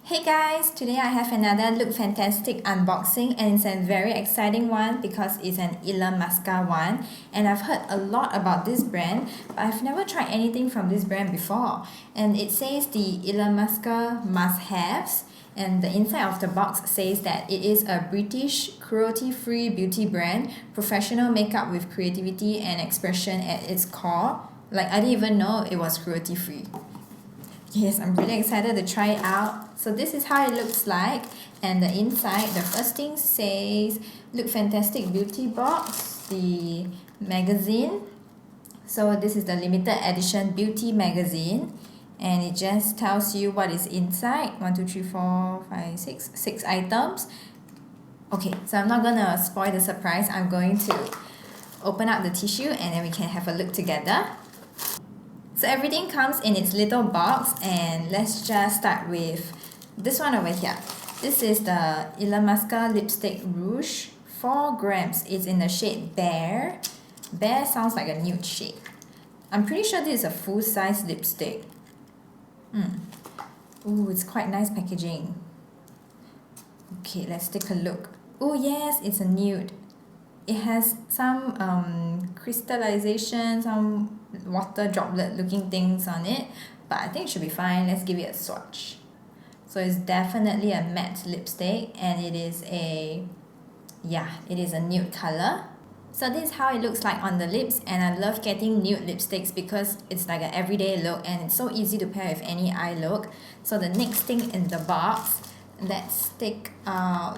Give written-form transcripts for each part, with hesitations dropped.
Hey guys, today I have another Lookfantastic unboxing and it's a very exciting one because it's an Illamasqua one and I've heard a lot about this brand but I've never tried anything from this brand before, and it says the Illamasqua must-haves, and the inside of the box says that it is a British cruelty-free beauty brand, professional makeup with creativity and expression at its core. Like, I didn't even know it was cruelty-free. Yes, I'm really excited to try it out. So this is how it looks like, and the inside, the first thing says Lookfantastic Beauty Box, the magazine. So this is the limited edition beauty magazine, and it just tells you what is inside. 1, 2, 3, 4, 5, 6, 6 items. Okay, so I'm not gonna spoil the surprise. I'm going to open up the tissue and then we can have a look together. So everything comes in its little box, and let's just start with this one over here. This is the Illamasqua Lipstick Rouge, 4 grams. It's in the shade Bear. Bear sounds like a nude shade. I'm pretty sure this is a full-size lipstick. Ooh, it's quite nice packaging. Okay, let's take a look. Oh yes, it's a nude. It has some crystallization, some water droplet looking things on it, but I think it should be fine. Let's give it a swatch. So it's definitely a matte lipstick, and it is a nude color. So this is how it looks like on the lips, and I love getting nude lipsticks because it's like an everyday look and it's so easy to pair with any eye look. So the next thing in the box, let's take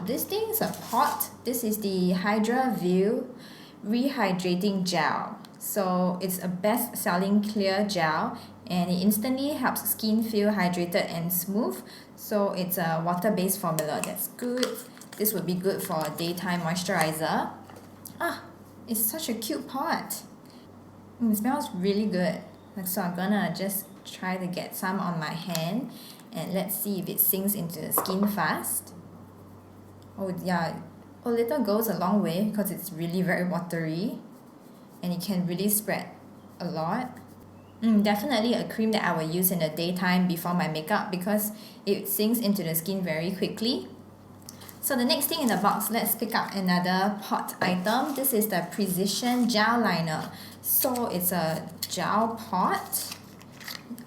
this thing is a pot. This is the Hydra rehydrating gel. So it's a best-selling clear gel, and it instantly helps skin feel hydrated and smooth. So it's a water-based formula. That's good. This would be good for a daytime moisturizer. It's such a cute pot. It smells really good. So I'm gonna just try to get some on my hand, and let's see if it sinks into the skin fast. Oh yeah, a little goes a long way because it's really very watery and it can really spread a lot. Definitely a cream that I will use in the daytime before my makeup because it sinks into the skin very quickly. So the next thing in the box, let's pick up another pot item. This is the Precision Gel Liner. So it's a gel pot.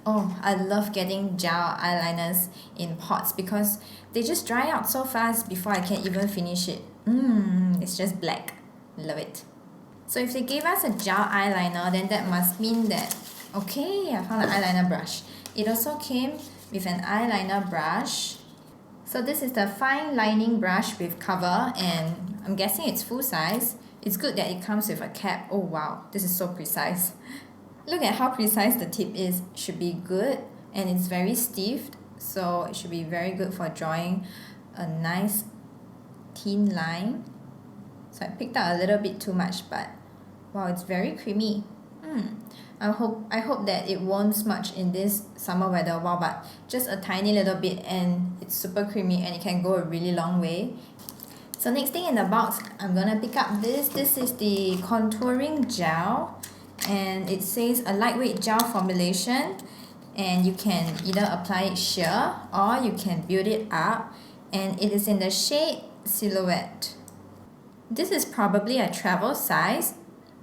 Oh, I love getting gel eyeliners in pots because they just dry out so fast before I can even finish it. It's just black. Love it. So if they gave us a gel eyeliner, then that must mean that, okay, I found an eyeliner brush. It also came with an eyeliner brush. So this is the fine lining brush with cover, and I'm guessing it's full size. It's good that it comes with a cap. Oh wow, this is so precise. Look at how precise the tip is. It should be good, and it's very stiff, so it should be very good for drawing a nice thin line. So I picked out a little bit too much, but wow, it's very creamy. I hope that it won't smudge in this summer weather. Wow, but just a tiny little bit and it's super creamy and it can go a really long way. So next thing in the box, I'm gonna pick up this. This is the contouring gel, and it says a lightweight gel formulation, and you can either apply it sheer or you can build it up, and it is in the shade Silhouette. This is probably a travel size,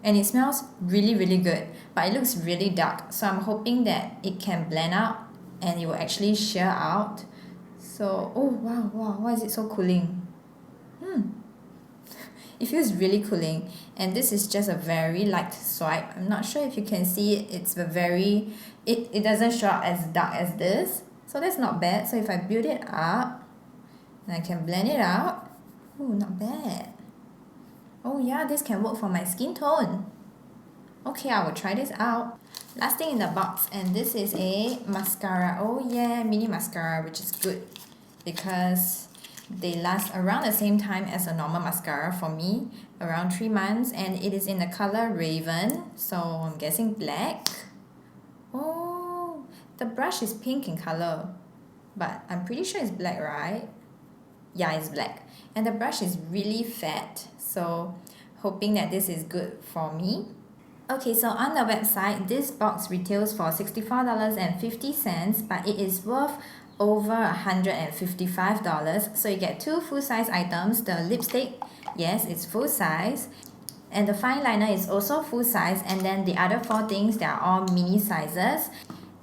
and it smells really good, but it looks really dark, so I'm hoping that it can blend out and it will actually sheer out. So oh wow, why is it so cooling? It feels really cooling, and this is just a very light swipe. I'm not sure if you can see it. It's a very, it doesn't show up as dark as this, so that's not bad. So if I build it up and I can blend it out, oh, not bad. Oh yeah, this can work for my skin tone. Okay, I will try this out. Last thing in the box, and this is a mascara. Oh yeah, mini mascara, which is good because they last around the same time as a normal mascara for me, around 3 months, and it is in the color Raven, so I'm guessing black. Oh, the brush is pink in color, but I'm pretty sure it's black, right? Yeah, it's black. And the brush is really fat, so hoping that this is good for me. Okay, so on the website, this box retails for $64.50, but it is worth over $155. So you get 2 full-size items. The lipstick, yes, it's full size. And the fine liner is also full size, and then the other 4 things, they are all mini sizes.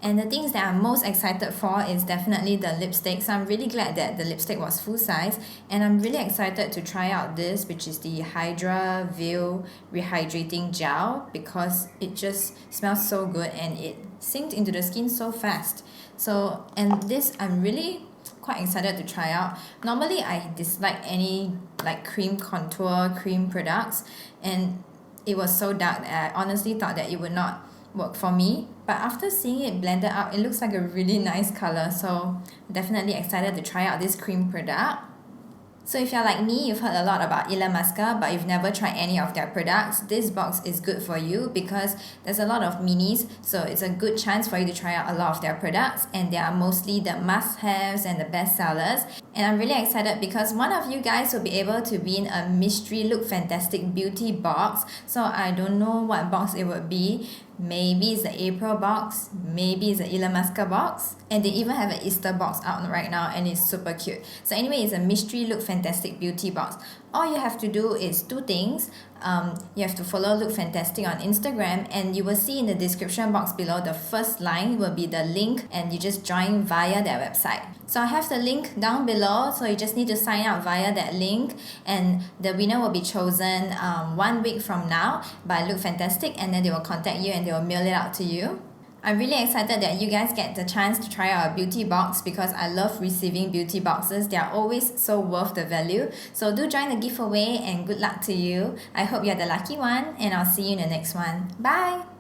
And the things that I'm most excited for is definitely the lipstick. So I'm really glad that the lipstick was full size. And I'm really excited to try out this, which is the Hydra Veil Rehydrating Gel, because it just smells so good and it sinks into the skin so fast. So, and this I'm really quite excited to try out. Normally I dislike any like cream contour cream products, and it was so dark that I honestly thought that it would not work for me, but after seeing it blended out, it looks like a really nice color. So definitely excited to try out this cream product. So if you're like me, you've heard a lot about Illamasqua, but you've never tried any of their products, this box is good for you because there's a lot of minis, so it's a good chance for you to try out a lot of their products, and they are mostly the must-haves and the best sellers. And I'm really excited because one of you guys will be able to win a mystery Lookfantastic beauty box. So I don't know what box it would be. Maybe it's the April box, maybe it's the Illamasqua box, and they even have an Easter box out right now, and it's super cute. So anyway, it's a mystery Lookfantastic beauty box. All you have to do is 2 things. You have to follow Lookfantastic on Instagram, and you will see in the description box below, the first line will be the link, and you just join via their website. So I have the link down below, so you just need to sign up via that link, and the winner will be chosen 1 week from now by Lookfantastic, and then they will contact you and they will mail it out to you. I'm really excited that you guys get the chance to try out a beauty box because I love receiving beauty boxes. They are always so worth the value. So do join the giveaway, and good luck to you. I hope you're the lucky one, and I'll see you in the next one. Bye!